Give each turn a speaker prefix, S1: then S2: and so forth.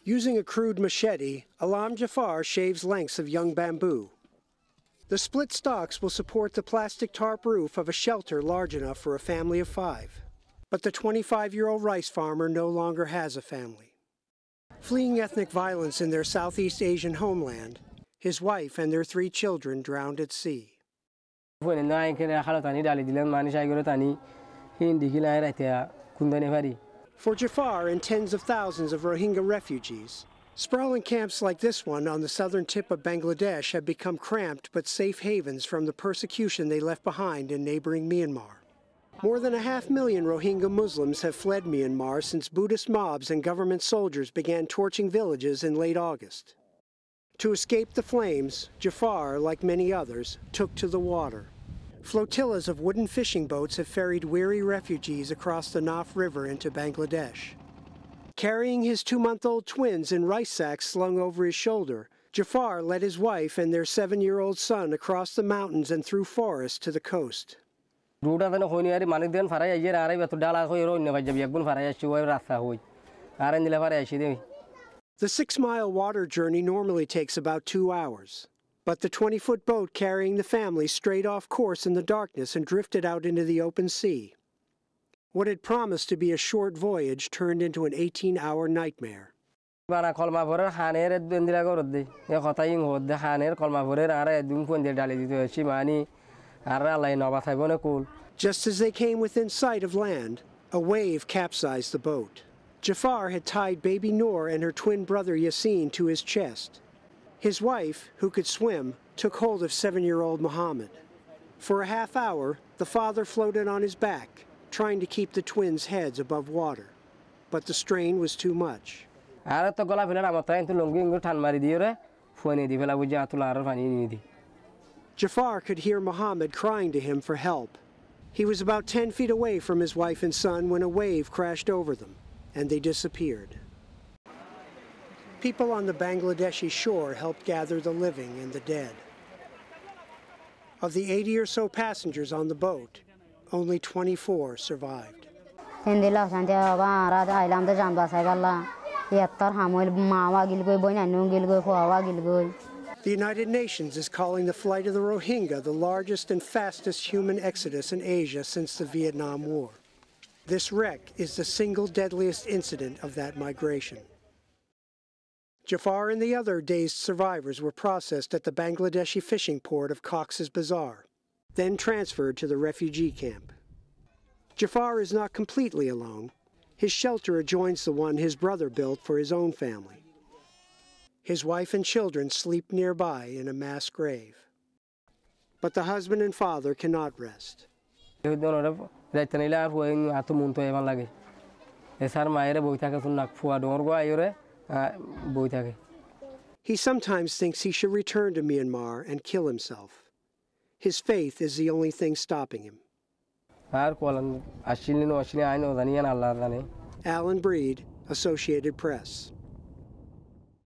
S1: Using a crude machete, Alam Jafar shaves lengths of young bamboo. The split stalks will support the plastic tarp roof of a shelter large enough for a family of 5. But the 25-year-old rice farmer no longer has a family. Fleeing ethnic violence in their Southeast Asian homeland, his wife and their 3 children drowned at sea. For Jafar and tens of thousands of Rohingya refugees, sprawling camps like this one on the southern tip of Bangladesh have become cramped but safe havens from the persecution they left behind in neighboring Myanmar. More than 500,000 Rohingya Muslims have fled Myanmar since Buddhist mobs and government soldiers began torching villages in late August. To escape the flames, Jafar, like many others, took to the water. Flotillas of wooden fishing boats have ferried weary refugees across the Naf River into Bangladesh. Carrying his 2-month-old twins in rice sacks slung over his shoulder, Jafar led his wife and their 7-year-old son across the mountains and through forests to the coast. The 6-mile water journey normally takes about 2 hours. But the 20-foot boat carrying the family strayed off course in the darkness and drifted out into the open sea. What had promised to be a short voyage turned into an 18-hour nightmare. Just as they came within sight of land, a wave capsized the boat. Jafar had tied baby Noor and her twin brother Yasin to his chest. His wife, who could swim, took hold of 7-year-old Muhammad. For a half hour, the father floated on his back, trying to keep the twins' heads above water. But the strain was too much. Jafar could hear Muhammad crying to him for help. He was about 10 feet away from his wife and son when a wave crashed over them, and they disappeared. People on the Bangladeshi shore helped gather the living and the dead. Of the 80 or so passengers on the boat, only 24 survived. The United Nations is calling the flight of the Rohingya the largest and fastest human exodus in Asia since the Vietnam War. This wreck is the single deadliest incident of that migration. Jafar and the other dazed survivors were processed at the Bangladeshi fishing port of Cox's Bazar, then transferred to the refugee camp. Jafar is not completely alone. His shelter adjoins the one his brother built for his own family. His wife and children sleep nearby in a mass grave. But the husband and father cannot rest. He sometimes thinks he should return to Myanmar and kill himself. His faith is the only thing stopping him. Alan Breed, Associated Press.